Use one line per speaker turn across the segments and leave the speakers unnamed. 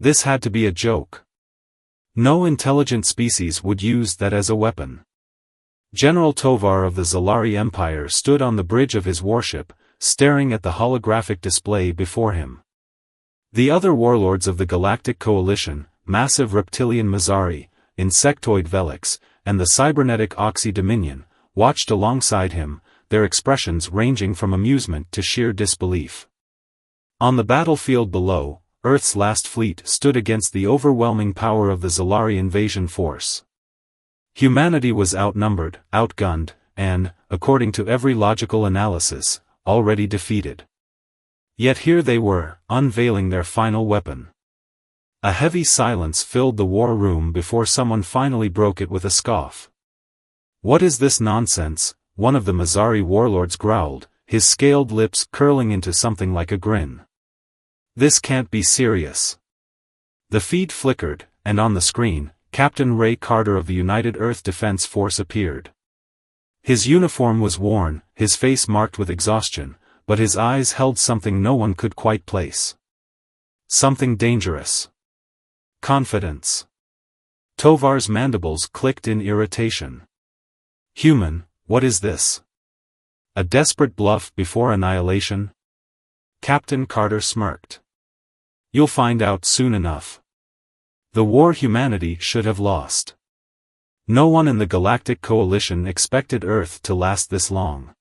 This had to be a joke. No intelligent species would use that as a weapon. General Tovar of the Zalari Empire stood on the bridge of his warship, staring at the holographic display before him. The other warlords of the Galactic Coalition, massive reptilian Mazari, insectoid Velix, and the cybernetic Oxy Dominion, watched alongside him, their expressions ranging from amusement to sheer disbelief. On the battlefield below, Earth's last fleet stood against the overwhelming power of the Zalari invasion force. Humanity was outnumbered, outgunned, and, according to every logical analysis, already defeated. Yet here they were, unveiling their final weapon. A heavy silence filled the war room before someone finally broke it with a scoff. "What is this nonsense?" one of the Mazari warlords growled, his scaled lips curling into something like a grin. "This can't be serious." The feed flickered, and on the screen, Captain Ray Carter of the United Earth Defense Force appeared. His uniform was worn, his face marked with exhaustion, but his eyes held something no one could quite place. Something dangerous. Confidence. Tovar's mandibles clicked in irritation. "Human, what is this? A desperate bluff before annihilation?" Captain Carter smirked. "You'll find out soon enough. The war humanity should have lost. No one in the Galactic Coalition expected Earth to last this long.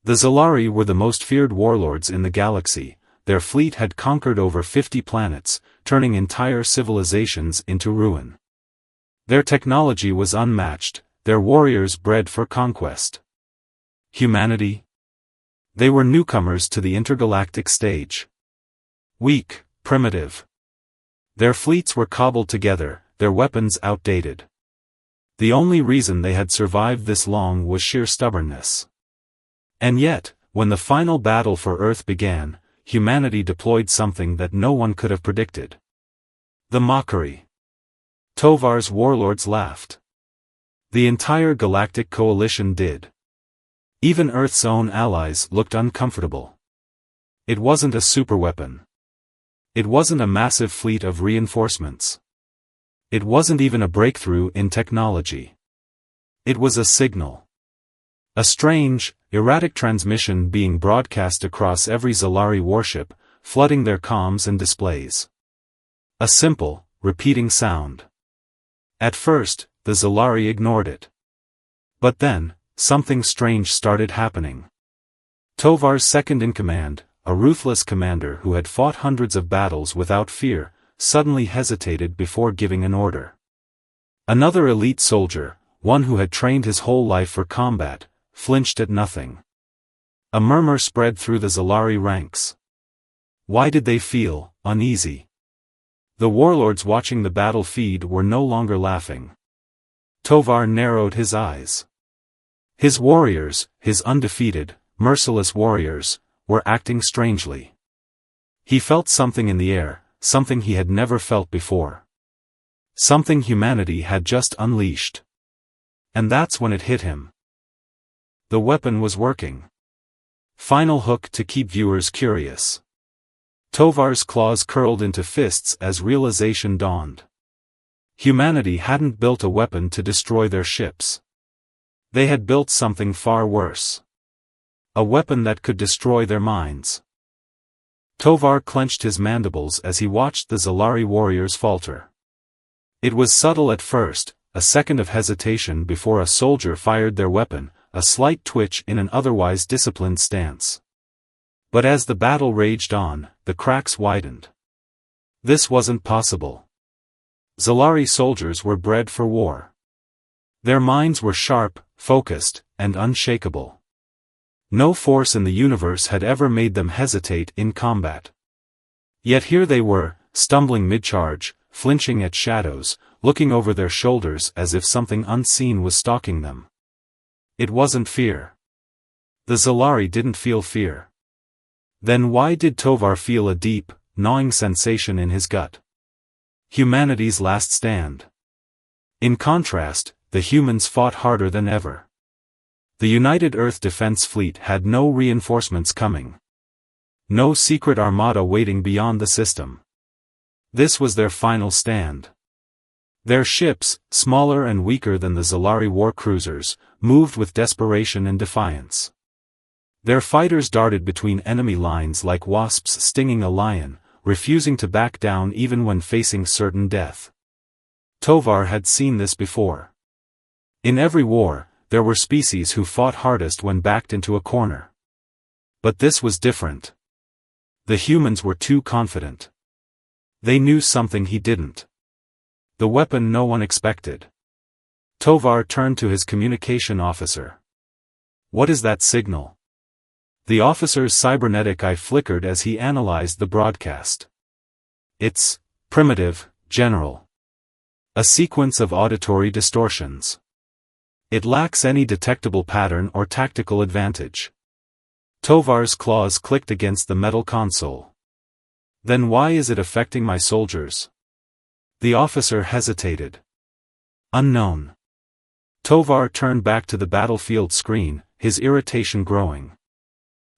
The Zalari were the most feared warlords in the galaxy. Their fleet had conquered over 50 planets, turning entire civilizations into ruin. Their technology was unmatched, their warriors bred for conquest. Humanity? They were newcomers to the intergalactic stage. Weak, primitive. Their fleets were cobbled together, their weapons outdated. The only reason they had survived this long was sheer stubbornness. And yet, when the final battle for Earth began, humanity deployed something that no one could have predicted. The mockery. Tovar's warlords laughed. The entire Galactic Coalition did. Even Earth's own allies looked uncomfortable. It wasn't a superweapon. It wasn't a massive fleet of reinforcements. It wasn't even a breakthrough in technology. It was a signal. A strange, erratic transmission being broadcast across every Zalari warship, flooding their comms and displays. A simple, repeating sound. At first, the Zalari ignored it. But then, something strange started happening. Tovar's second-in-command, a ruthless commander who had fought hundreds of battles without fear, suddenly hesitated before giving an order. Another elite soldier, one who had trained his whole life for combat, flinched at nothing. A murmur spread through the Zalari ranks. Why did they feel uneasy? The warlords watching the battle feed were no longer laughing. Tovar narrowed his eyes. His warriors, his undefeated, merciless warriors, were acting strangely. He felt something in the air, something he had never felt before. Something humanity had just unleashed. And that's when it hit him. The weapon was working. Final hook to keep viewers curious. Tovar's claws curled into fists as realization dawned. Humanity hadn't built a weapon to destroy their ships. They had built something far worse. A weapon that could destroy their minds. Tovar clenched his mandibles as he watched the Zalari warriors falter. It was subtle at first, a second of hesitation before a soldier fired their weapon, a slight twitch in an otherwise disciplined stance. But as the battle raged on, the cracks widened. This wasn't possible. Zalari soldiers were bred for war. Their minds were sharp, focused, and unshakable. No force in the universe had ever made them hesitate in combat. Yet here they were, stumbling mid-charge, flinching at shadows, looking over their shoulders as if something unseen was stalking them. It wasn't fear. The Zalari didn't feel fear. Then why did Tovar feel a deep, gnawing sensation in his gut? Humanity's last stand. In contrast, the humans fought harder than ever. The United Earth Defense Fleet had no reinforcements coming. No secret armada waiting beyond the system. This was their final stand. Their ships, smaller and weaker than the Zalari war cruisers, moved with desperation and defiance. Their fighters darted between enemy lines like wasps stinging a lion, refusing to back down even when facing certain death. Tovar had seen this before. In every war, there were species who fought hardest when backed into a corner. But this was different. The humans were too confident. They knew something he didn't. The weapon no one expected. Tovar turned to his communication officer. "What is that signal?" The officer's cybernetic eye flickered as he analyzed the broadcast. "It's primitive, General. A sequence of auditory distortions. It lacks any detectable pattern or tactical advantage." Tovar's claws clicked against the metal console. "Then why is it affecting my soldiers?" The officer hesitated. "Unknown." Tovar turned back to the battlefield screen, his irritation growing.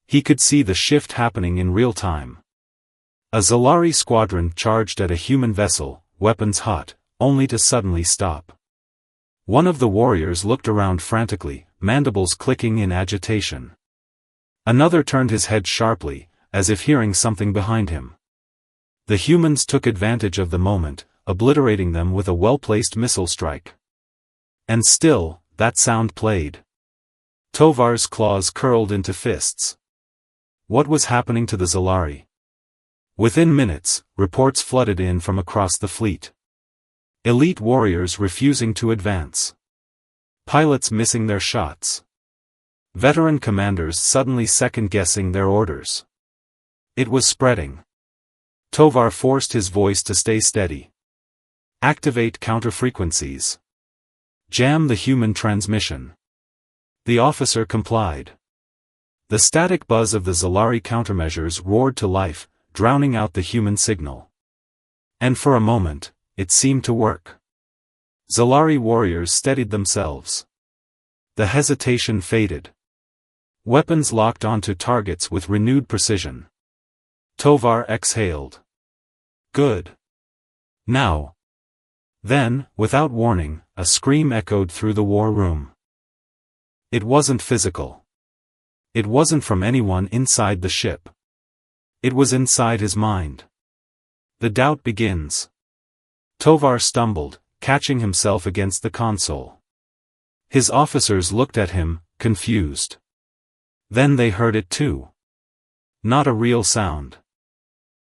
He could see the shift happening in real time. A Zalari squadron charged at a human vessel, weapons hot, only to suddenly stop. One of the warriors looked around frantically, mandibles clicking in agitation. Another turned his head sharply, as if hearing something behind him. The humans took advantage of the moment, obliterating them with a well-placed missile strike. And still, that sound played. Tovar's claws curled into fists. What was happening to the Zalari? Within minutes, reports flooded in from across the fleet. Elite warriors refusing to advance. Pilots missing their shots. Veteran commanders suddenly second-guessing their orders. It was spreading. Tovar forced his voice to stay steady. "Activate counter-frequencies. Jam the human transmission." The officer complied. The static buzz of the Zalari countermeasures roared to life, drowning out the human signal. And for a moment, it seemed to work. Zalari warriors steadied themselves. The hesitation faded. Weapons locked onto targets with renewed precision. Tovar exhaled. "Good. Now." Then, without warning, a scream echoed through the war room. It wasn't physical. It wasn't from anyone inside the ship. It was inside his mind. The doubt begins. Tovar stumbled, catching himself against the console. His officers looked at him, confused. Then they heard it too. Not a real sound.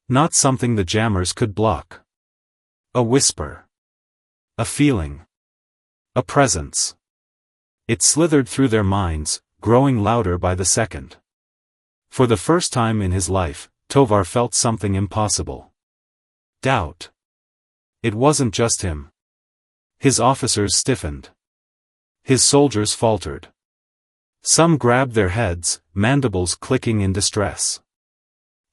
Not something the jammers could block. A whisper. A feeling. A presence. It slithered through their minds, growing louder by the second. For the first time in his life, Tovar felt something impossible. Doubt. It wasn't just him. His officers stiffened. His soldiers faltered. Some grabbed their heads, mandibles clicking in distress.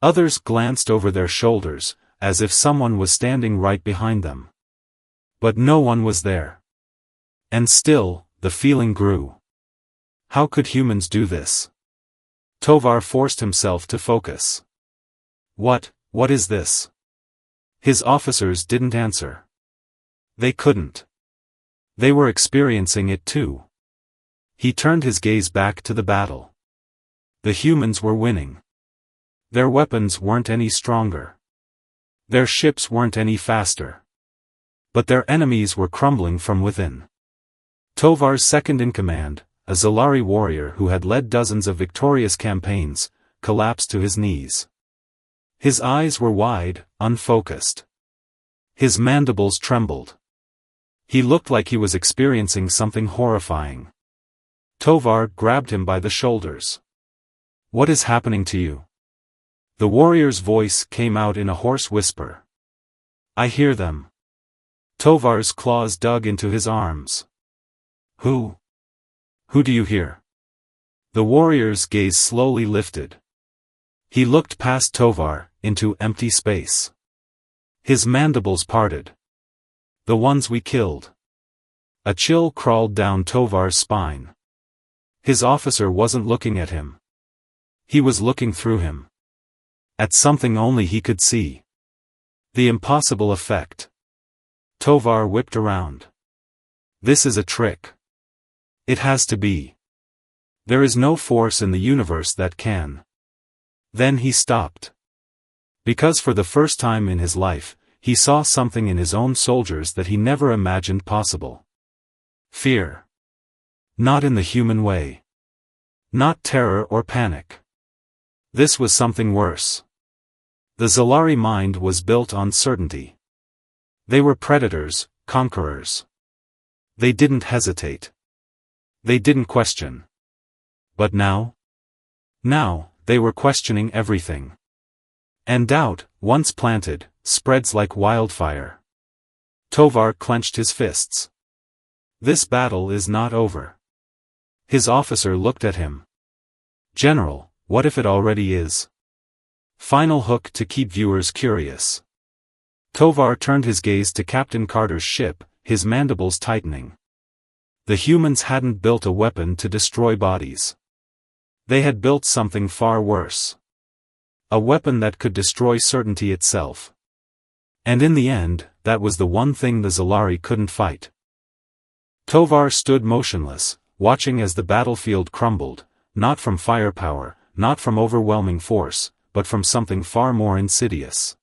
Others glanced over their shoulders, as if someone was standing right behind them. But no one was there. And still, the feeling grew. How could humans do this? Tovar forced himself to focus. What is this?" His officers didn't answer. They couldn't. They were experiencing it too. He turned his gaze back to the battle. The humans were winning. Their weapons weren't any stronger. Their ships weren't any faster. But their enemies were crumbling from within. Tovar's second-in-command, a Zalari warrior who had led dozens of victorious campaigns, collapsed to his knees. His eyes were wide, unfocused. His mandibles trembled. He looked like he was experiencing something horrifying. Tovar grabbed him by the shoulders. "What is happening to you?" The warrior's voice came out in a hoarse whisper. "I hear them." Tovar's claws dug into his arms. Who do you hear?" The warrior's gaze slowly lifted. He looked past Tovar, into empty space. His mandibles parted. "The ones we killed." A chill crawled down Tovar's spine. His officer wasn't looking at him. He was looking through him. At something only he could see. The impossible effect. Tovar whipped around. This is a trick. It has to be. There is no force in the universe that can. Then he stopped. Because for the first time in his life, he saw something in his own soldiers that he never imagined possible. Fear. Not in the human way. Not terror or panic. This was something worse. The Zalari mind was built on certainty. They were predators, conquerors. They didn't hesitate. They didn't question. But now? Now, they were questioning everything. And doubt, once planted, spreads like wildfire. Tovar clenched his fists. This battle is not over. His officer looked at him. General, what if it already is? Final hook to keep viewers curious. Tovar turned his gaze to Captain Carter's ship, his mandibles tightening. The humans hadn't built a weapon to destroy bodies. They had built something far worse. A weapon that could destroy certainty itself. And in the end, that was the one thing the Zalari couldn't fight. Tovar stood motionless, watching as the battlefield crumbled, not from firepower, not from overwhelming force, but from something far more insidious.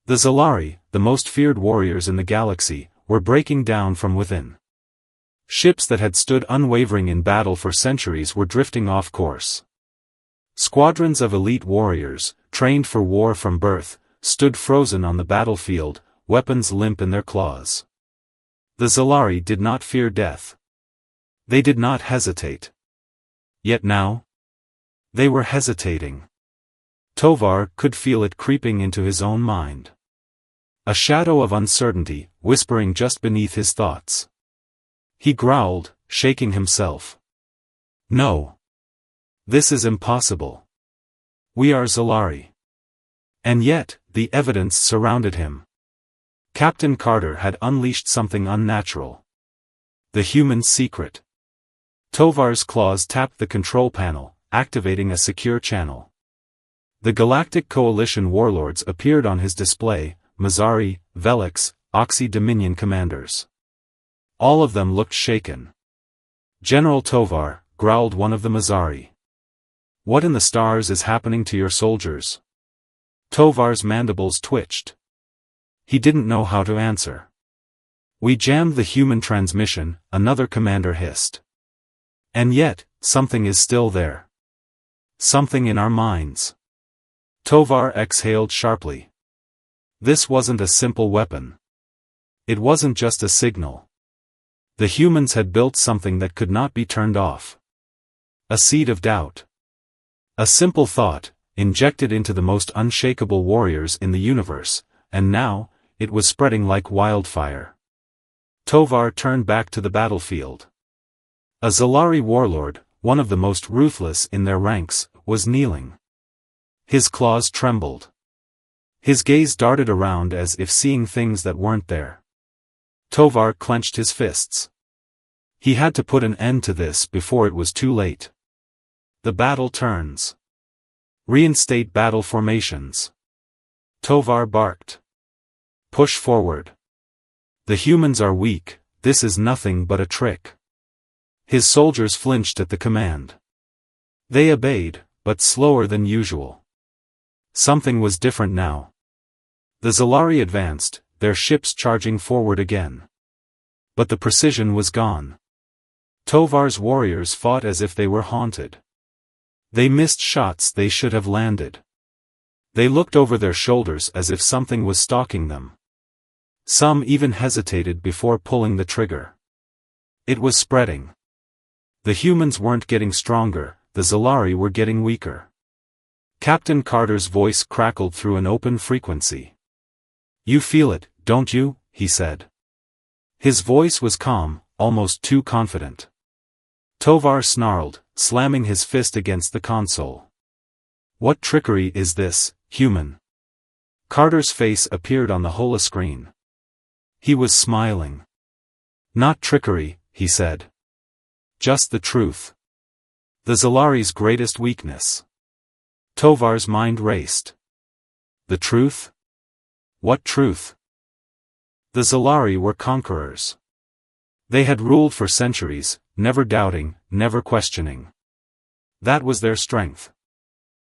The Zalari, the most feared warriors in the galaxy, were breaking down from within. Ships that had stood unwavering in battle for centuries were drifting off course. Squadrons of elite warriors, trained for war from birth, stood frozen on the battlefield, weapons limp in their claws. The Zalari did not fear death. They did not hesitate. Yet now? They were hesitating. Tovar could feel it creeping into his own mind. A shadow of uncertainty, whispering just beneath his thoughts. He growled, shaking himself. No. This is impossible. We are Zalari. And yet, the evidence surrounded him. Captain Carter had unleashed something unnatural. The human secret. Tovar's claws tapped the control panel, activating a secure channel. The Galactic Coalition warlords appeared on his display, Mazari, Velix, Oxy Dominion commanders. All of them looked shaken. General Tovar, growled one of the Mazari. What in the stars is happening to your soldiers? Tovar's mandibles twitched. He didn't know how to answer. We jammed the human transmission, another commander hissed. And yet, something is still there. Something in our minds. Tovar exhaled sharply. This wasn't a simple weapon. It wasn't just a signal. The humans had built something that could not be turned off. A seed of doubt. A simple thought, injected into the most unshakable warriors in the universe, and now, it was spreading like wildfire. Tovar turned back to the battlefield. A Zalari warlord, one of the most ruthless in their ranks, was kneeling. His claws trembled. His gaze darted around as if seeing things that weren't there. Tovar clenched his fists. He had to put an end to this before it was too late. The battle turns. Reinstate battle formations. Tovar barked. Push forward. The humans are weak, this is nothing but a trick. His soldiers flinched at the command. They obeyed, but slower than usual. Something was different now. The Zalari advanced, their ships charging forward again. But the precision was gone. Tovar's warriors fought as if they were haunted. They missed shots they should have landed. They looked over their shoulders as if something was stalking them. Some even hesitated before pulling the trigger. It was spreading. The humans weren't getting stronger, the Zalari were getting weaker. Captain Carter's voice crackled through an open frequency. You feel it, don't you? He said. His voice was calm, almost too confident. Tovar snarled, slamming his fist against the console. What trickery is this, human? Carter's face appeared on the holoscreen. He was smiling. Not trickery, he said. Just the truth. The Zalari's greatest weakness. Tovar's mind raced. The truth? What truth? The Zalari were conquerors. They had ruled for centuries, never doubting, never questioning. That was their strength.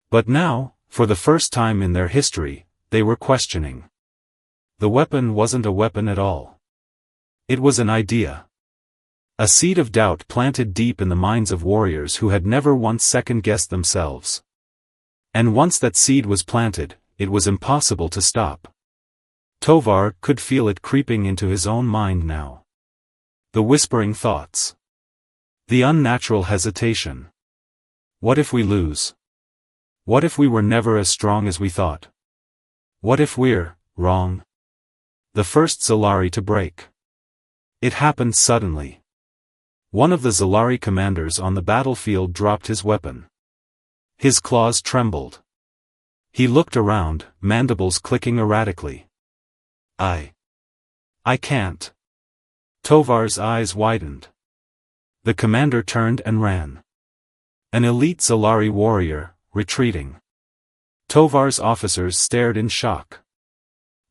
But now, for the first time in their history, they were questioning. The weapon wasn't a weapon at all. It was an idea. A seed of doubt planted deep in the minds of warriors who had never once second-guessed themselves. And once that seed was planted, it was impossible to stop. Tovar could feel it creeping into his own mind now. The whispering thoughts. The unnatural hesitation. What if we lose? What if we were never as strong as we thought? What if we're wrong? The first Zalari to break. It happened suddenly. One of the Zalari commanders on the battlefield dropped his weapon. His claws trembled. He looked around, mandibles clicking erratically. I can't. Tovar's eyes widened. The commander turned and ran. An elite Zalari warrior, retreating. Tovar's officers stared in shock.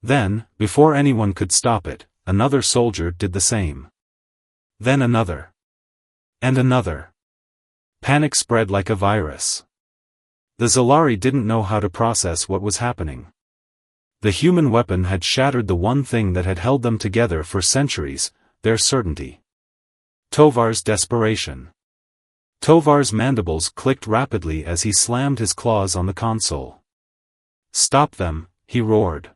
Then, before anyone could stop it, another soldier did the same. Then another. And another. Panic spread like a virus. The Zalari didn't know how to process what was happening. The human weapon had shattered the one thing that had held them together for centuries, their certainty. Tovar's desperation. Tovar's mandibles clicked rapidly as he slammed his claws on the console. Stop them, he roared.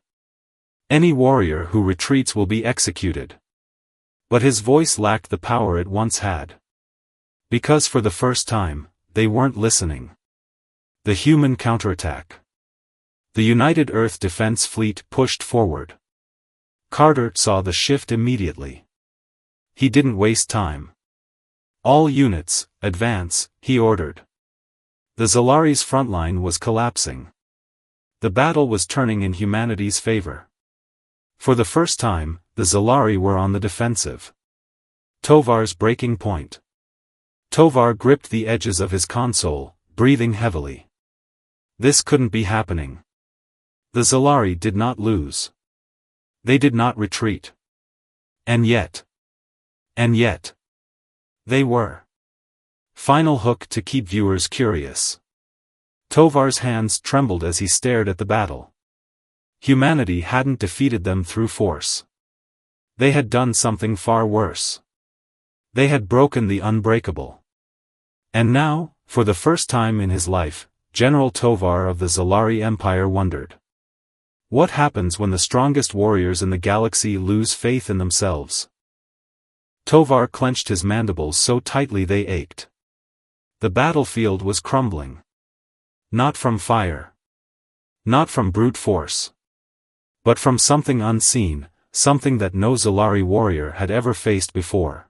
Any warrior who retreats will be executed. But his voice lacked the power it once had. Because for the first time, they weren't listening. The human counterattack. The United Earth Defense Fleet pushed forward. Carter saw the shift immediately. He didn't waste time. All units, advance, he ordered. The Zalari's front line was collapsing. The battle was turning in humanity's favor. For the first time, the Zalari were on the defensive. Tovar's breaking point. Tovar gripped the edges of his console, breathing heavily. This couldn't be happening. The Zalari did not lose. They did not retreat. And yet, they were. Final hook to keep viewers curious. Tovar's hands trembled as he stared at the battle. Humanity hadn't defeated them through force. They had done something far worse. They had broken the unbreakable. And now, for the first time in his life, General Tovar of the Zalari Empire wondered. What happens when the strongest warriors in the galaxy lose faith in themselves? Tovar clenched his mandibles so tightly they ached. The battlefield was crumbling. Not from fire. Not from brute force. But from something unseen, something that no Zalari warrior had ever faced before.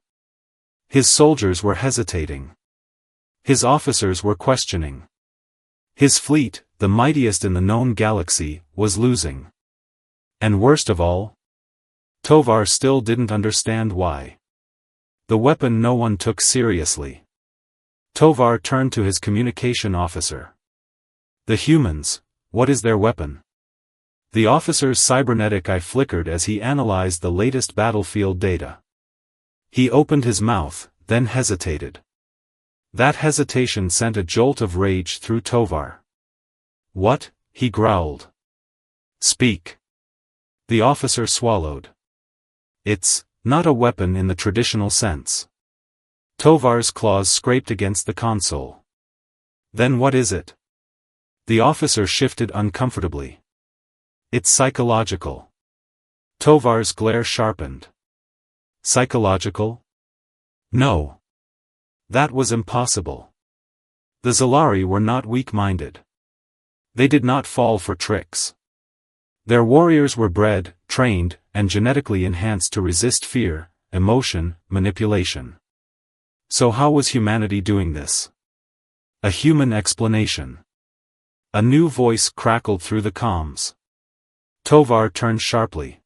His soldiers were hesitating. His officers were questioning. His fleet, the mightiest in the known galaxy, was losing. And worst of all, Tovar still didn't understand why. The weapon no one took seriously. Tovar turned to his communication officer. The humans, what is their weapon? The officer's cybernetic eye flickered as he analyzed the latest battlefield data. He opened his mouth, then hesitated. That hesitation sent a jolt of rage through Tovar. What? He growled. Speak. The officer swallowed. It's not a weapon in the traditional sense. Tovar's claws scraped against the console. Then what is it? The officer shifted uncomfortably. It's psychological. Tovar's glare sharpened. Psychological? No. That was impossible. The Zalari were not weak-minded. They did not fall for tricks. Their warriors were bred, trained, and genetically enhanced to resist fear, emotion, manipulation. So how was humanity doing this? A human explanation. A new voice crackled through the comms. Tovar turned sharply.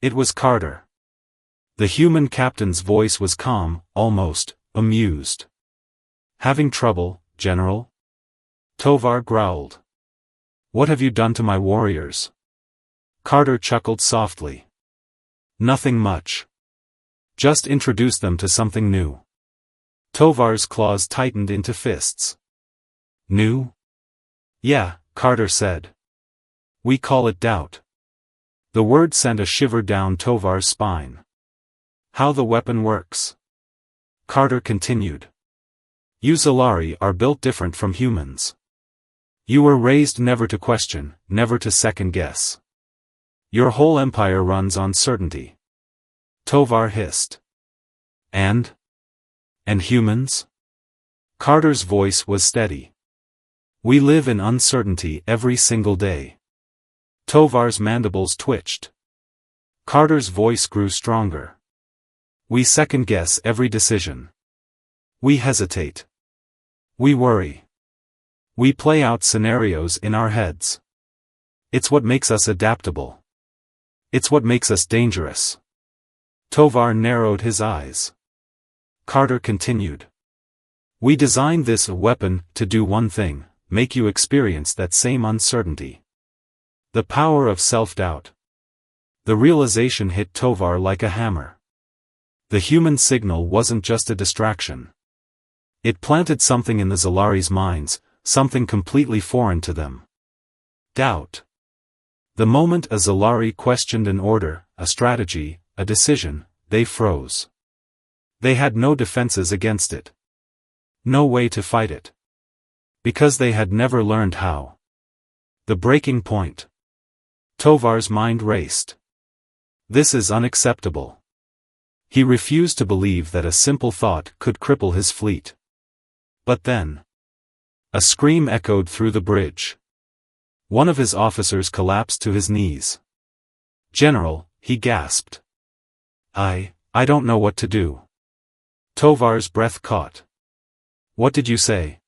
It was Carter. The human captain's voice was calm, almost amused. Having trouble, General? Tovar growled. What have you done to my warriors? Carter chuckled softly. Nothing much. Just introduce them to something new. Tovar's claws tightened into fists. New? Yeah, Carter said. We call it doubt. The word sent a shiver down Tovar's spine. How the weapon works. Carter continued. You Zalari are built different from humans. You were raised never to question, never to second guess. Your whole empire runs on certainty. Tovar hissed. And humans? Carter's voice was steady. We live in uncertainty every single day. Tovar's mandibles twitched. Carter's voice grew stronger. We second-guess every decision. We hesitate. We worry. We play out scenarios in our heads. It's what makes us adaptable. It's what makes us dangerous. Tovar narrowed his eyes. Carter continued. We designed this weapon to do one thing, make you experience that same uncertainty. The power of self-doubt. The realization hit Tovar like a hammer. The human signal wasn't just a distraction. It planted something in the Zalari's minds, something completely foreign to them. Doubt. The moment a Zalari questioned an order, a strategy, a decision, they froze. They had no defenses against it. No way to fight it. Because they had never learned how. The breaking point. Tovar's mind raced. This is unacceptable. He refused to believe that a simple thought could cripple his fleet. But then. A scream echoed through the bridge. One of his officers collapsed to his knees. General, he gasped. I don't know what to do. Tovar's breath caught. What did you say?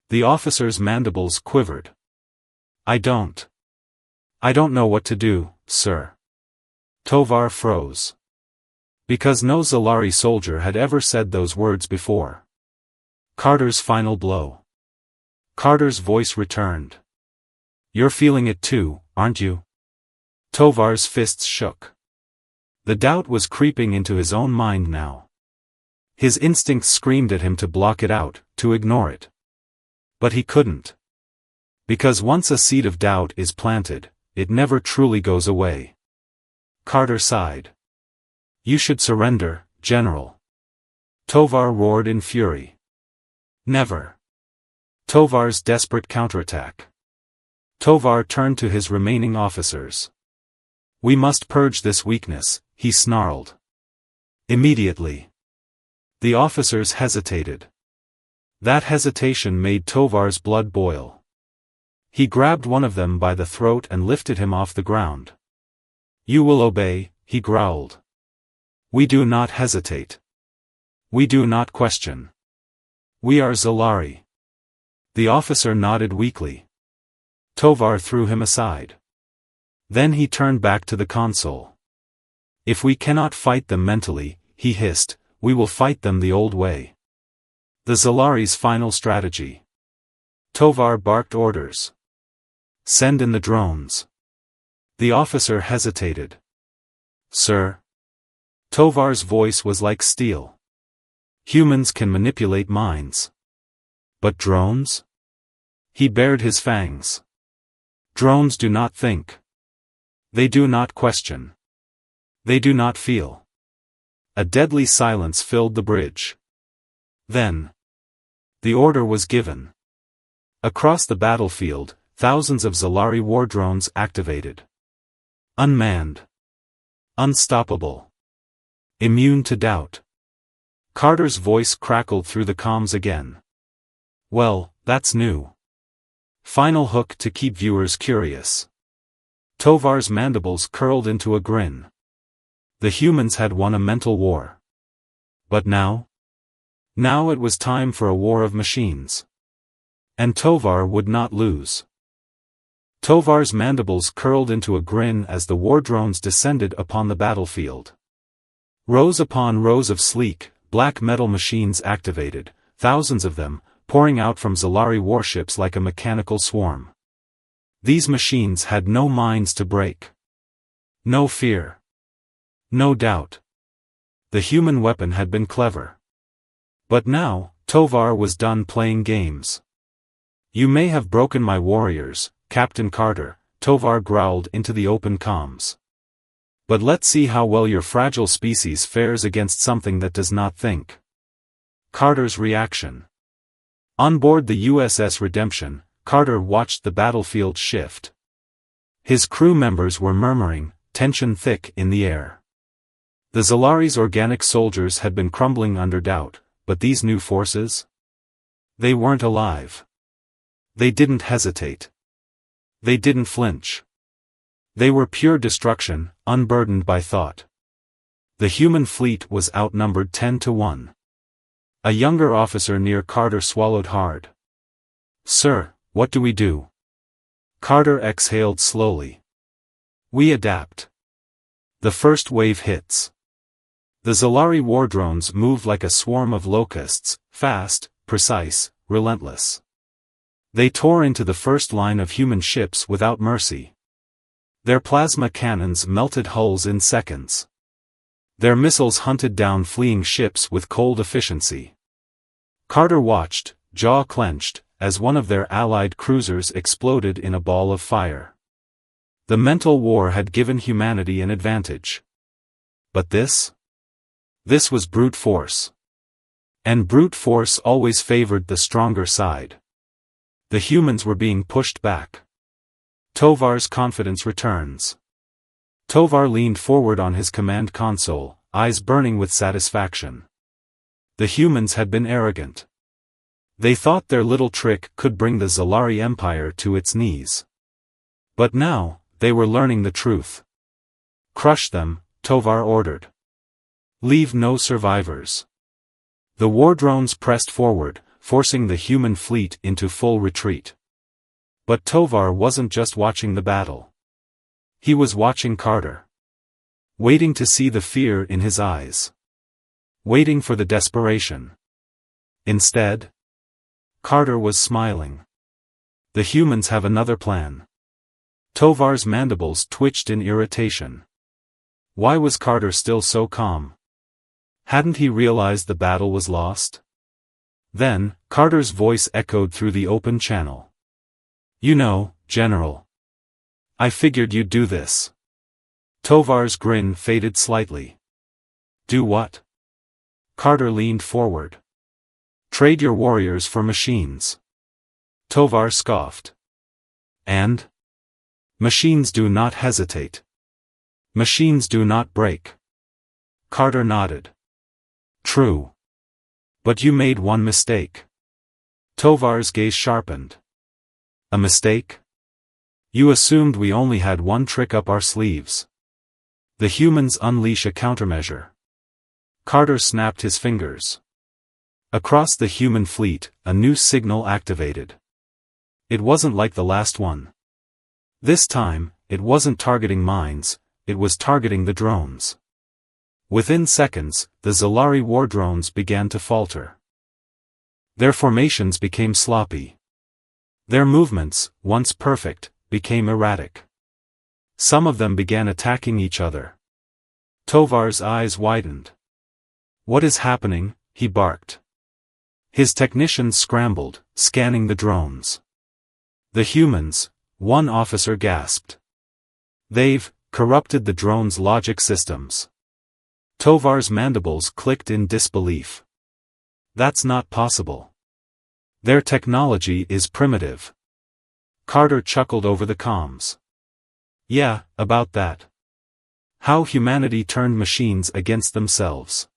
The officer's mandibles quivered. I don't know what to do, sir. Tovar froze. Because no Zalari soldier had ever said those words before. Carter's final blow. Carter's voice returned. You're feeling it too, aren't you? Tovar's fists shook. The doubt was creeping into his own mind now. His instincts screamed at him to block it out, to ignore it. But he couldn't. Because once a seed of doubt is planted, it never truly goes away. Carter sighed. You should surrender, General. Tovar roared in fury. Never. Tovar's desperate counterattack. Tovar turned to his remaining officers. We must purge this weakness, he snarled. Immediately. The officers hesitated. That hesitation made Tovar's blood boil. He grabbed one of them by the throat and lifted him off the ground. You will obey, he growled. We do not hesitate. We do not question. We are Zalari. The officer nodded weakly. Tovar threw him aside. Then he turned back to the console. If we cannot fight them mentally, he hissed, we will fight them the old way. The Zalari's final strategy. Tovar barked orders. Send in the drones. The officer hesitated. Sir. Tovar's voice was like steel. Humans can manipulate minds. But drones? He bared his fangs. Drones do not think. They do not question. They do not feel. A deadly silence filled the bridge. Then. The order was given. Across the battlefield, thousands of Zalari war drones activated. Unmanned. Unstoppable. Immune to doubt. Carter's voice crackled through the comms again. Well, that's new. Final hook to keep viewers curious. Tovar's mandibles curled into a grin. The humans had won a mental war. But now? Now it was time for a war of machines. And Tovar would not lose. Tovar's mandibles curled into a grin as the war drones descended upon the battlefield. Rows upon rows of sleek, black metal machines activated, thousands of them, pouring out from Zalari warships like a mechanical swarm. These machines had no minds to break. No fear. No doubt. The human weapon had been clever. But now, Tovar was done playing games. "You may have broken my warriors, Captain Carter," Tovar growled into the open comms. "But let's see how well your fragile species fares against something that does not think." Carter's reaction. On board the USS Redemption, Carter watched the battlefield shift. His crew members were murmuring, tension thick in the air. The Zolari's organic soldiers had been crumbling under doubt, but these new forces? They weren't alive. They didn't hesitate. They didn't flinch. They were pure destruction, unburdened by thought. The human fleet was outnumbered 10-1. A younger officer near Carter swallowed hard. "Sir, what do we do?" Carter exhaled slowly. "We adapt. The first wave hits." The Zolari war drones moved like a swarm of locusts, fast, precise, relentless. They tore into the first line of human ships without mercy. Their plasma cannons melted hulls in seconds. Their missiles hunted down fleeing ships with cold efficiency. Carter watched, jaw clenched, as one of their allied cruisers exploded in a ball of fire. The mental war had given humanity an advantage. But this? This was brute force. And brute force always favored the stronger side. The humans were being pushed back. Tovar's confidence returns. Tovar leaned forward on his command console, eyes burning with satisfaction. The humans had been arrogant. They thought their little trick could bring the Zolari Empire to its knees. But now, they were learning the truth. "Crush them," Tovar ordered. "Leave no survivors." The war drones pressed forward, forcing the human fleet into full retreat. But Tovar wasn't just watching the battle. He was watching Carter. Waiting to see the fear in his eyes. Waiting for the desperation. Instead, Carter was smiling. "The humans have another plan." Tovar's mandibles twitched in irritation. Why was Carter still so calm? Hadn't he realized the battle was lost? Then, Carter's voice echoed through the open channel. "You know, General. I figured you'd do this." Tovar's grin faded slightly. "Do what?" Carter leaned forward. "Trade your warriors for machines." Tovar scoffed. "And? Machines do not hesitate. Machines do not break." Carter nodded. "True. But you made one mistake." Tovar's gaze sharpened. "A mistake? You assumed we only had one trick up our sleeves. The humans unleash a countermeasure." Carter snapped his fingers. Across the human fleet, a new signal activated. It wasn't like the last one. This time, it wasn't targeting mines, it was targeting the drones. Within seconds, the Zolari war drones began to falter. Their formations became sloppy. Their movements, once perfect, became erratic. Some of them began attacking each other. Tovar's eyes widened. "What is happening?" he barked. His technicians scrambled, scanning the drones. "The humans," one officer gasped. "They've corrupted the drones' logic systems." Tovar's mandibles clicked in disbelief. "That's not possible. Their technology is primitive." Carter chuckled over the comms. "Yeah, about that. How humanity turned machines against themselves."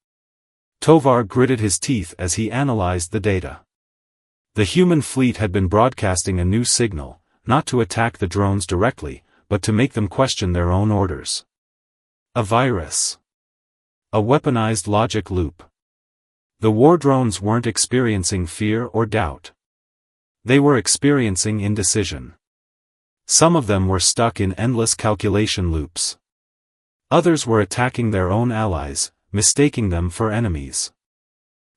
Tovar gritted his teeth as he analyzed the data. The human fleet had been broadcasting a new signal, not to attack the drones directly, but to make them question their own orders. A virus. A weaponized logic loop. The war drones weren't experiencing fear or doubt. They were experiencing indecision. Some of them were stuck in endless calculation loops. Others were attacking their own allies, mistaking them for enemies.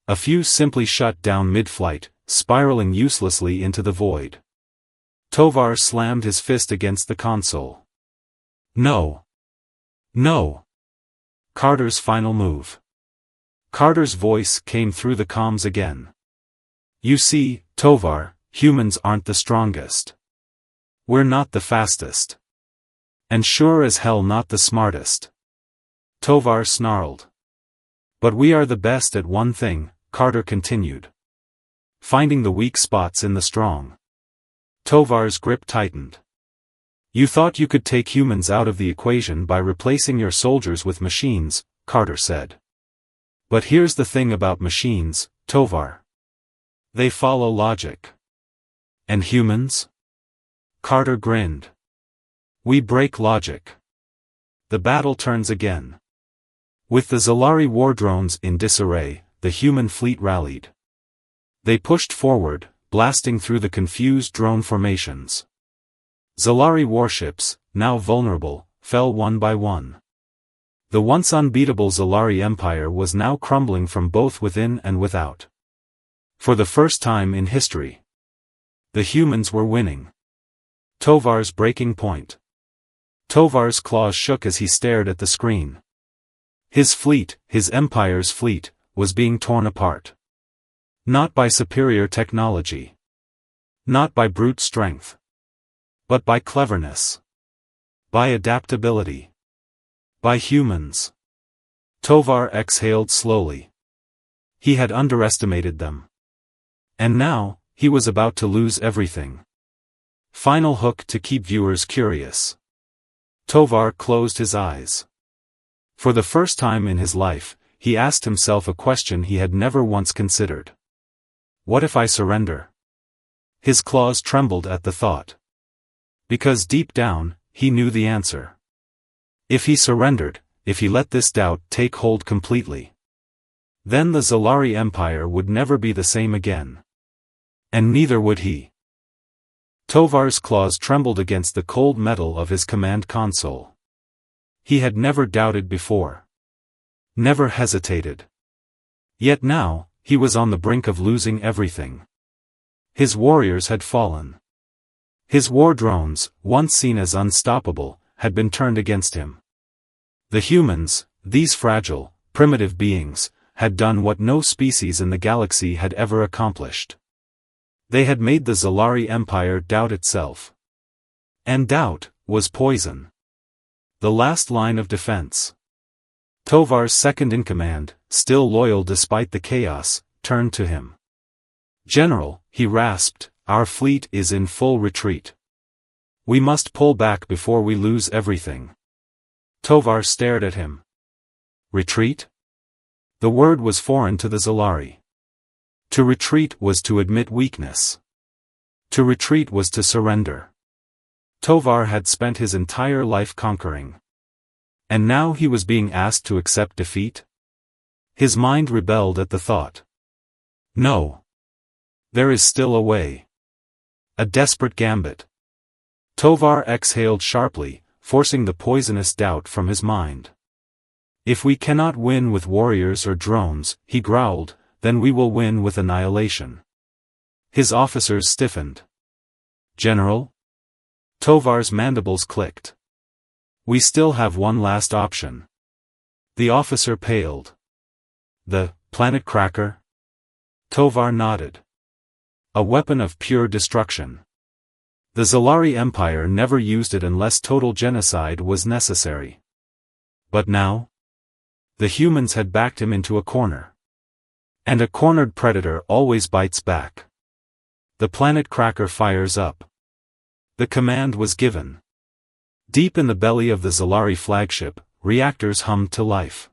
A few simply shut down mid-flight, spiraling uselessly into the void. Tovar slammed his fist against the console. No. No. Carter's final move. Carter's voice came through the comms again. You see, Tovar, humans aren't the strongest. We're not the fastest. And sure as hell not the smartest. Tovar snarled. But we are the best at one thing, Carter continued. Finding the weak spots in the strong. Tovar's grip tightened. You thought you could take humans out of the equation by replacing your soldiers with machines, Carter said. But here's the thing about machines, Tovar. They follow logic. And humans? Carter grinned. We break logic. The battle turns again. With the Zalari war drones in disarray, the human fleet rallied. They pushed forward, blasting through the confused drone formations. Zalari warships, now vulnerable, fell one by one. The once unbeatable Zalari Empire was now crumbling from both within and without. For the first time in history, the humans were winning. Tovar's breaking point. Tovar's claws shook as he stared at the screen. His fleet, his empire's fleet, was being torn apart. Not by superior technology. Not by brute strength. But by cleverness. By adaptability. By humans. Tovar exhaled slowly. He had underestimated them. And now, he was about to lose everything. Final hook to keep viewers curious. Tovar closed his eyes. For the first time in his life, he asked himself a question he had never once considered. What if I surrender? His claws trembled at the thought. Because deep down, he knew the answer. If he surrendered, if he let this doubt take hold completely, then the Zalari Empire would never be the same again. And neither would he. Tovar's claws trembled against the cold metal of his command console. He had never doubted before. Never hesitated. Yet now, he was on the brink of losing everything. His warriors had fallen. His war drones, once seen as unstoppable, had been turned against him. The humans, these fragile, primitive beings, had done what no species in the galaxy had ever accomplished. They had made the Zalari Empire doubt itself. And doubt was poison. The last line of defense. Tovar's second-in-command, still loyal despite the chaos, turned to him. General, he rasped, our fleet is in full retreat. We must pull back before we lose everything. Tovar stared at him. Retreat? The word was foreign to the Zalari. To retreat was to admit weakness. To retreat was to surrender. Tovar had spent his entire life conquering. And now he was being asked to accept defeat? His mind rebelled at the thought. No. There is still a way. A desperate gambit. Tovar exhaled sharply, forcing the poisonous doubt from his mind. If we cannot win with warriors or drones, he growled, then we will win with annihilation. His officers stiffened. General? Tovar's mandibles clicked. We still have one last option. The officer paled. The planet cracker? Tovar nodded. A weapon of pure destruction. The Zalari Empire never used it unless total genocide was necessary. But now? The humans had backed him into a corner. And a cornered predator always bites back. The planet cracker fires up. The command was given. Deep in the belly of the Zalari flagship, reactors hummed to life.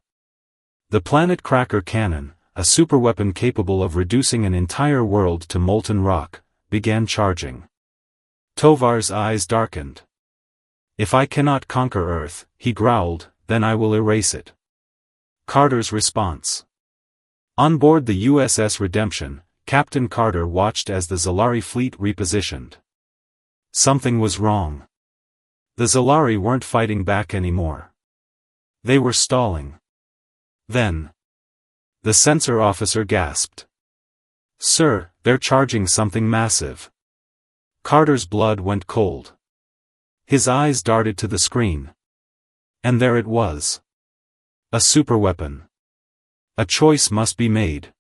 The planet cracker cannon, a superweapon capable of reducing an entire world to molten rock, began charging. Tovar's eyes darkened. If I cannot conquer Earth, he growled, then I will erase it. Carter's response. On board the USS Redemption, Captain Carter watched as the Zalari fleet repositioned. Something was wrong. The Zalari weren't fighting back anymore. They were stalling. Then. The sensor officer gasped. Sir, they're charging something massive. Carter's blood went cold. His eyes darted to the screen. And there it was. A superweapon. A choice must be made.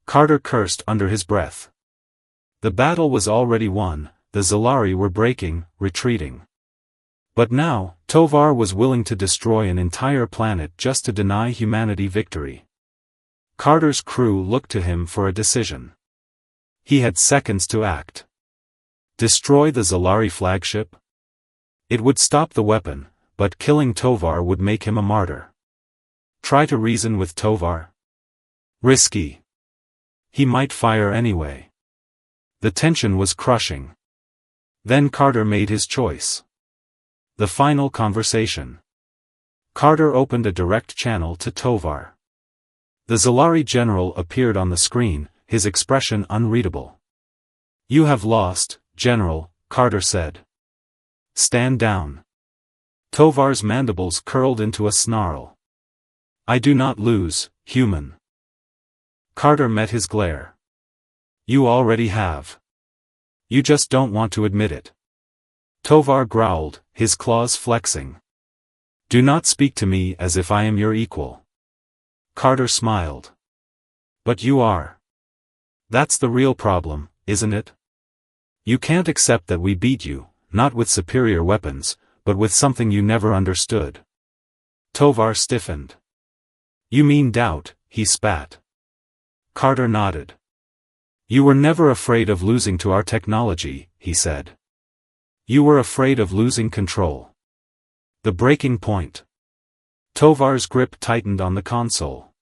Carter cursed under his breath. The battle was already won, the Zalari were breaking, retreating. But now, Tovar was willing to destroy an entire planet just to deny humanity victory. Carter's crew looked to him for a decision. He had seconds to act. Destroy the Zalari flagship? It would stop the weapon, but killing Tovar would make him a martyr. Try to reason with Tovar? Risky. He might fire anyway. The tension was crushing. Then Carter made his choice. The final conversation. Carter opened a direct channel to Tovar. The Zalari general appeared on the screen, his expression unreadable. You have lost, General, Carter said. Stand down. Tovar's mandibles curled into a snarl. I do not lose, human. Carter met his glare. You already have. You just don't want to admit it. Tovar growled, his claws flexing. Do not speak to me as if I am your equal. Carter smiled. But you are. That's the real problem, isn't it? You can't accept that we beat you, not with superior weapons, but with something you never understood. Tovar stiffened. You mean doubt, he spat. Carter nodded. You were never afraid of losing to our technology, he said. You were afraid of losing control. The breaking point. Tovar's grip tightened on the console.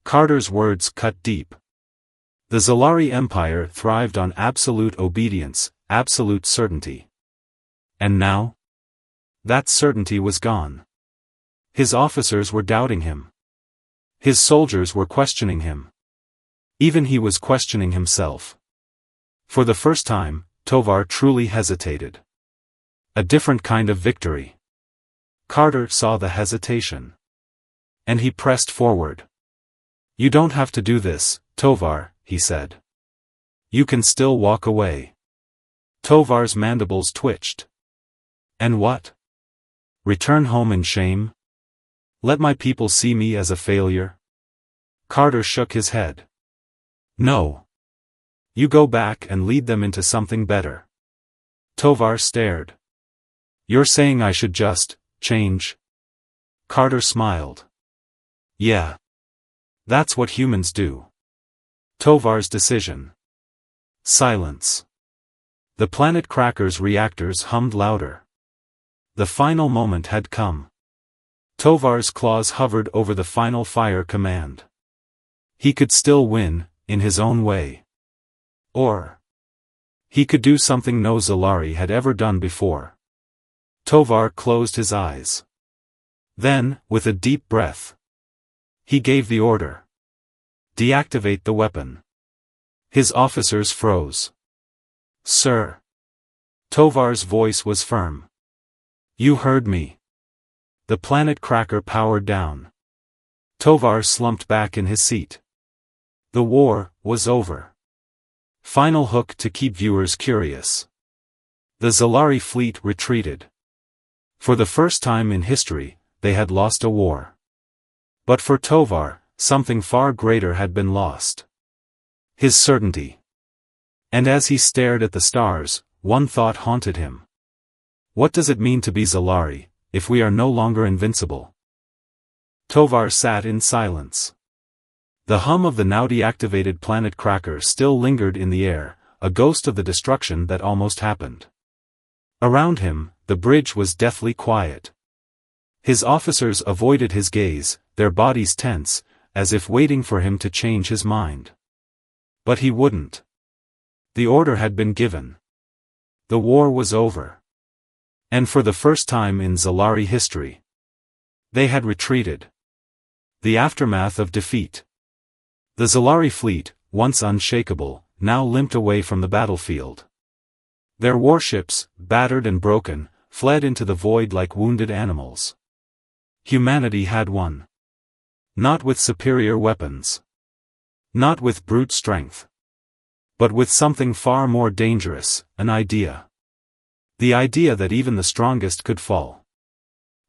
Carter's words cut deep. The Zalari Empire thrived on absolute obedience, absolute certainty. And now? That certainty was gone. His officers were doubting him. His soldiers were questioning him. Even he was questioning himself. For the first time, Tovar truly hesitated. A different kind of victory. Carter saw the hesitation. And he pressed forward. You don't have to do this, Tovar, he said. You can still walk away. Tovar's mandibles twitched. And what? Return home in shame? Let my people see me as a failure? Carter shook his head. No. You go back and lead them into something better. Tovar stared. You're saying I should just change? Carter smiled. Yeah. That's what humans do. Tovar's decision. Silence. The planet Cracker's reactors hummed louder. The final moment had come. Tovar's claws hovered over the final fire command. He could still win, in his own way. Or he could do something no Zalari had ever done before. Tovar closed his eyes. Then, with a deep breath, he gave the order. Deactivate the weapon. His officers froze. Sir. Tovar's voice was firm. You heard me. The planet Cracker powered down. Tovar slumped back in his seat. The war was over. Final hook to keep viewers curious. The Zalari fleet retreated. For the first time in history, they had lost a war. But for Tovar, something far greater had been lost. His certainty. And as he stared at the stars, one thought haunted him. What does it mean to be Zalari, if we are no longer invincible? Tovar sat in silence. The hum of the now deactivated planet Cracker still lingered in the air, a ghost of the destruction that almost happened. Around him, the bridge was deathly quiet. His officers avoided his gaze, their bodies tense, as if waiting for him to change his mind. But he wouldn't. The order had been given. The war was over. And for the first time in Zalari history, they had retreated. The aftermath of defeat. The Zalari fleet, once unshakable, now limped away from the battlefield. Their warships, battered and broken, fled into the void like wounded animals. Humanity had won. Not with superior weapons. Not with brute strength. But with something far more dangerous, an idea. The idea that even the strongest could fall.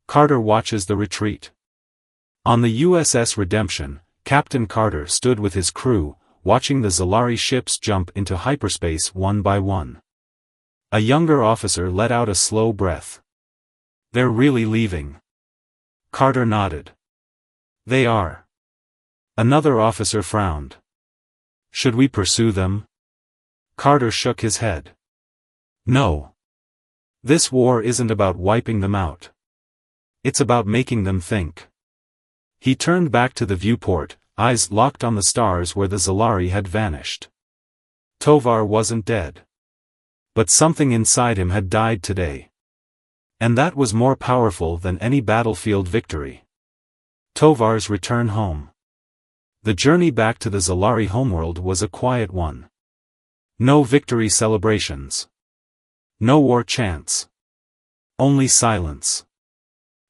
Carter watches the retreat. On the USS Redemption, Captain Carter stood with his crew, watching the Zalari ships jump into hyperspace one by one. A younger officer let out a slow breath. "They're really leaving." Carter nodded. "They are." Another officer frowned. "Should we pursue them?" Carter shook his head. "No. This war isn't about wiping them out. It's about making them think." He turned back to the viewport, eyes locked on the stars where the Zalari had vanished. Tovar wasn't dead. But something inside him had died today. And that was more powerful than any battlefield victory. Tovar's return home. The journey back to the Zalari homeworld was a quiet one. No victory celebrations. No war chants. Only silence.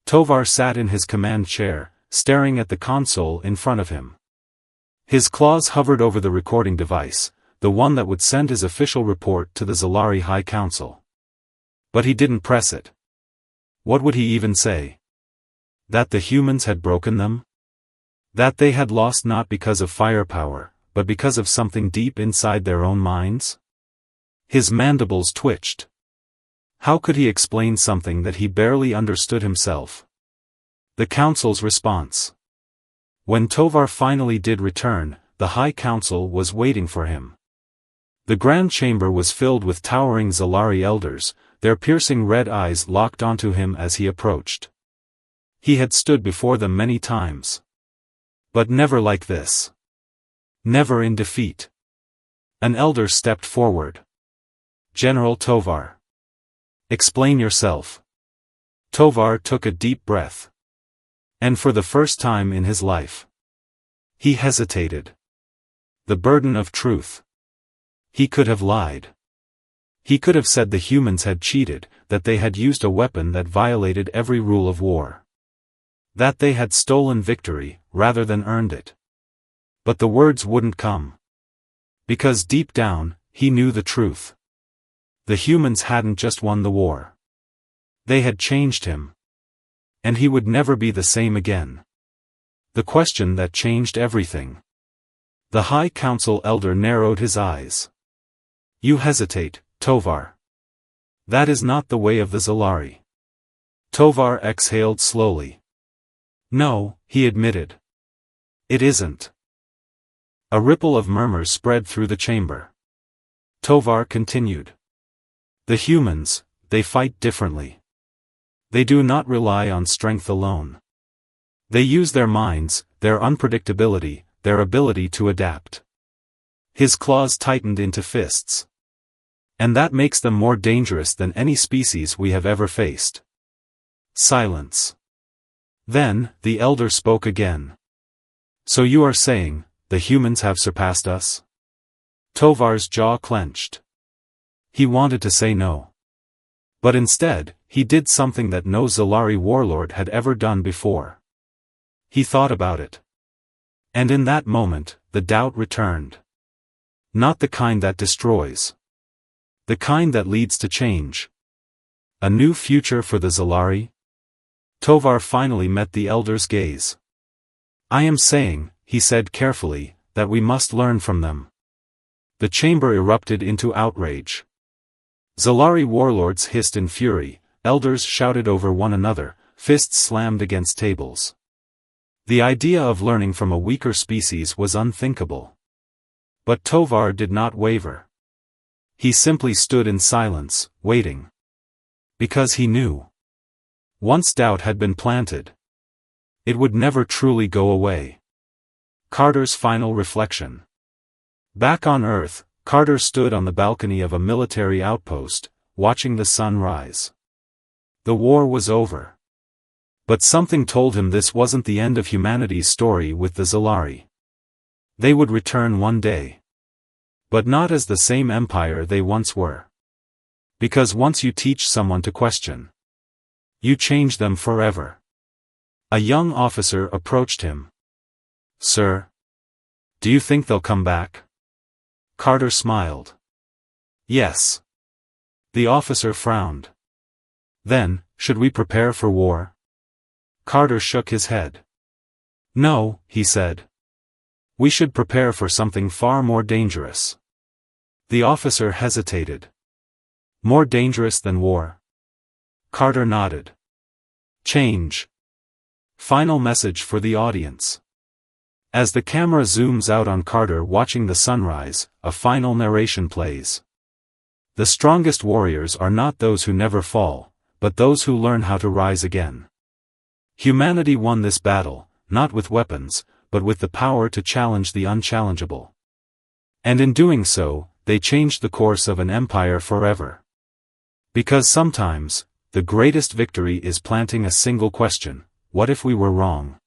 Tovar sat in his command chair, staring at the console in front of him. His claws hovered over the recording device, the one that would send his official report to the Zalari High Council. But he didn't press it. What would he even say? That the humans had broken them? That they had lost not because of firepower, but because of something deep inside their own minds? His mandibles twitched. How could he explain something that he barely understood himself? The Council's response. When Tovar finally did return, the High Council was waiting for him. The Grand Chamber was filled with towering Zalari elders, their piercing red eyes locked onto him as he approached. He had stood before them many times. But never like this. Never in defeat. An elder stepped forward. "General Tovar. Explain yourself." Tovar took a deep breath. And for the first time in his life, he hesitated. The burden of truth. He could have lied. He could have said the humans had cheated, that they had used a weapon that violated every rule of war. That they had stolen victory, rather than earned it. But the words wouldn't come. Because deep down, he knew the truth. The humans hadn't just won the war. They had changed him. And he would never be the same again. The question that changed everything. The High Council elder narrowed his eyes. "You hesitate, Tovar. That is not the way of the Zalari." Tovar exhaled slowly. "No," he admitted. "It isn't." A ripple of murmurs spread through the chamber. Tovar continued. "The humans, they fight differently. They do not rely on strength alone. They use their minds, their unpredictability, their ability to adapt." His claws tightened into fists. "And that makes them more dangerous than any species we have ever faced." Silence. Then, the elder spoke again. "So you are saying, the humans have surpassed us?" Tovar's jaw clenched. He wanted to say no. But instead, he did something that no Zalari warlord had ever done before. He thought about it. And in that moment, the doubt returned. Not the kind that destroys. The kind that leads to change. A new future for the Zalari? Tovar finally met the elder's gaze. "I am saying," he said carefully, "that we must learn from them." The chamber erupted into outrage. Zalari warlords hissed in fury, elders shouted over one another, fists slammed against tables. The idea of learning from a weaker species was unthinkable. But Tovar did not waver. He simply stood in silence, waiting. Because he knew. Once doubt had been planted, it would never truly go away. Carter's final reflection. Back on Earth, Carter stood on the balcony of a military outpost, watching the sun rise. The war was over. But something told him this wasn't the end of humanity's story with the Zalari. They would return one day. But not as the same empire they once were. Because once you teach someone to question, you change them forever. A young officer approached him. "Sir, do you think they'll come back?" Carter smiled. Yes. The officer frowned. Then, should we prepare for war? Carter shook his head. No, he said. We should prepare for something far more dangerous. The officer hesitated. More dangerous than war? Carter nodded. Change. Final message for the audience. As the camera zooms out on Carter watching the sunrise, a final narration plays. The strongest warriors are not those who never fall, but those who learn how to rise again. Humanity won this battle, not with weapons, but with the power to challenge the unchallengeable. And in doing so, they changed the course of an empire forever. Because sometimes, the greatest victory is planting a single question: what if we were wrong?